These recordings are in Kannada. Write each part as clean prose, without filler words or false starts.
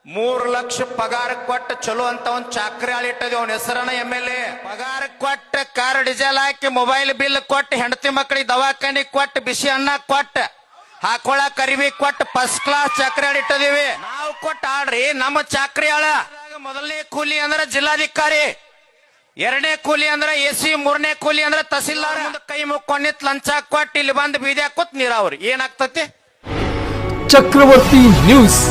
3 ಲಕ್ಷ ಪಗಾರ ಕೊಟ್ಟ ಚಲೋ ಅಂತ ಒಂದ್ ಚಾಕ್ರಿ ಆಳಿಟ್ಟದಿ ಅವನ ಹೆಸರನ MLA. ಪಗಾರ ಕೊಟ್ಟ ಕಾರ್ ಡೀಸೆಲ್ ಹಾಕಿ ಮೊಬೈಲ್ ಬಿಲ್ ಕೊಟ್ಟ ಹೆಂಡತಿ ಮಕ್ಕಳಿಗೆ ದವಾಖಾನಿ ಕೊಟ್ಟ ಬಿಸಿ ಅನ್ನ ಕೊಟ್ಟ ಹಾಕೊಳಕ್ ಅರಿವಿ ಕೊಟ್ಟ ಫಸ್ಟ್ ಕ್ಲಾಸ್ ಚಾಕ್ರಿ ಆಳಿಟ್ಟದೀವಿ. ನಾವು ಕೊಟ್ಟ ಆಡ್ರಿ ನಮ್ಮ ಚಾಕ್ರಿ ಆಳ. ಮೊದಲನೇ ಕೂಲಿ ಅಂದ್ರೆ ಜಿಲ್ಲಾಧಿಕಾರಿ, ಎರಡನೇ ಕೂಲಿ ಅಂದ್ರೆ AC, ಮೂರನೇ ಕೂಲಿ ಅಂದ್ರೆ ತಹಸೀಲ್ದಾರ್. ಕೈ ಮುಕ್ಕೊಂಡಿತ್ ಲಂಚ ಕೊಟ್ಟು ಇಲ್ಲಿ ಬಂದು ಬೀದಿ ಹಾಕುತ್ ನೀರಾವ್ರಿ ಏನಾಗ್ತತಿ? ಚಕ್ರವರ್ತಿ ನ್ಯೂಸ್,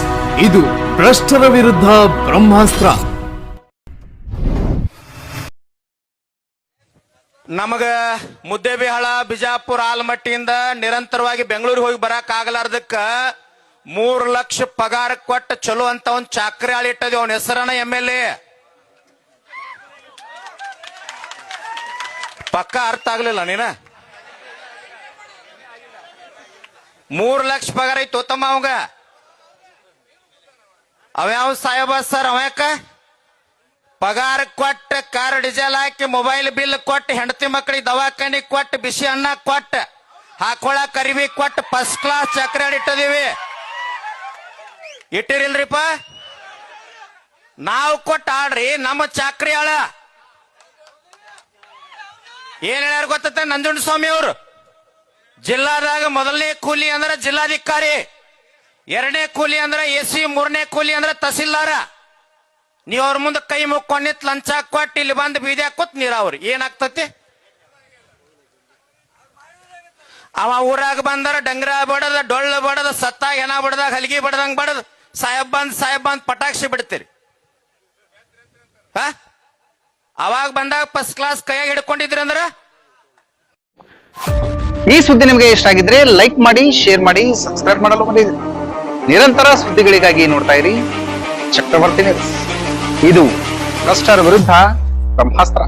ಇದು ಭ್ರಷ್ಟರ ವಿರುದ್ಧ ಬ್ರಹ್ಮಾಸ್ತ್ರ. ನಮಗ ಮುದ್ದೇಬಿಹಾಳ, ಬಿಜಾಪುರ, ಆಲಮಟ್ಟಿಯಿಂದ ನಿರಂತರವಾಗಿ ಬೆಂಗಳೂರಿಗೆ ಹೋಗಿ ಬರಕ್ ಆಗಲಾರ್ದಕ್ಕ 3 ಲಕ್ಷ ಪಗಾರ ಕೊಟ್ಟ ಚಲೋ ಅಂತ ಒಂದ್ ಚಾಕ್ರಿ ಆಳಿಟ್ಟದಿ ಅವನ ಹೆಸರನ MLA. ಪಕ್ಕ ಅರ್ಥ ಆಗ್ಲಿಲ್ಲ ನೀನ? 3 ಲಕ್ಷ ಪಗಾರ ಐತಿ ತಮ್ಮ ಅವಂಗ. ಅವ್ಯಾವ ಸಾಹೇಬ ಸರ್ ಅವಯಾಕ ಪಗಾರ ಕೊಟ್ಟ ಕಾರ್ ಡೀಸೆಲ್ ಹಾಕಿ ಮೊಬೈಲ್ ಬಿಲ್ ಕೊಟ್ಟ ಹೆಂಡತಿ ಮಕ್ಕಳಿಗೆ ದವಾಖಾನಿ ಕೊಟ್ಟ ಬಿಸಿ ಅನ್ನ ಕೊಟ್ಟ ಹಾಕೊಳಕ್ ಅರಿವಿ ಕೊಟ್ಟ ಫಸ್ಟ್ ಕ್ಲಾಸ್ ಚಾಕ್ರಿ ಆಡಿಟ್ಟದೀವಿ. ಇಟ್ಟಿರಿಲ್ರಿಪ್ಪ? ನಾವು ಕೊಟ್ಟ ಆಡ್ರಿ ನಮ್ಮ ಚಾಕ್ರಿ ಆಳ. ಏನ್ ಹೇಳ್ಯಾರ ಗೊತ್ತ ನಂಜುಂಡಸ್ವಾಮಿ ಅವರು? ಜಿಲ್ಲಾದಾಗ ಮೊದಲನೇ ಕೂಲಿ ಅಂದ್ರೆ ಜಿಲ್ಲಾಧಿಕಾರಿ, ಎರಡನೇ ಕೂಲಿ ಅಂದ್ರೆ AC, ಮೂರನೇ ಕೂಲಿ ಅಂದ್ರೆ ತಹಸೀಲ್ದಾರ. ನೀವ್ ಅವ್ರ ಮುಂದೆ ಕೈ ಮುಕ್ಕೊಂಡಿತ್ ಲಂಚ ಕೊಟ್ಟು ಇಲ್ಲಿ ಬಂದು ಬೀದಿ ಹಾಕುತ್ ನೀರಾವ್ರಿ ಏನಾಗ್ತತಿ? ಅವ ಊರಾಗ ಬಂದಾರ ಡಂಗ್ರ ಬಡದ, ಡೊಳ್ಳು ಬಡದ, ಸತ್ತಾಗ ಹೆಣ ಬಡದಾಗ, ಹಲಗಿ ಬಡದಂಗ್ ಬಡದ, ಸಾಹೇಬ್ ಬಂದ್ ಪಟಾಕ್ಷಿ ಬಿಡ್ತೀರಿ. ಅವಾಗ ಬಂದಾಗ ಫಸ್ಟ್ ಕ್ಲಾಸ್ ಕೈಯಾಗ ಹಿಡ್ಕೊಂಡಿದ್ರಿ ಅಂದ್ರ. ಈ ಸುದ್ದಿ ನಿಮಗೆ ಇಷ್ಟ ಆಗಿದ್ರೆ ಲೈಕ್ ಮಾಡಿ, ಶೇರ್ ಮಾಡಿ, ಸಬ್ಸ್ಕ್ರೈಬ್ ಮಾಡಲು ಮರೆಯದಿರಿ. ನಿರಂತರ ಸುದ್ದಿಗಳಿಗಾಗಿ ನೋಡ್ತಾ ಇರಿ ಚಕ್ರವರ್ತಿ ನ್ಯೂಸ್, ಇದು ಭ್ರಷ್ಟರ ವಿರುದ್ಧ ಬ್ರಹ್ಮಾಸ್ತ್ರ.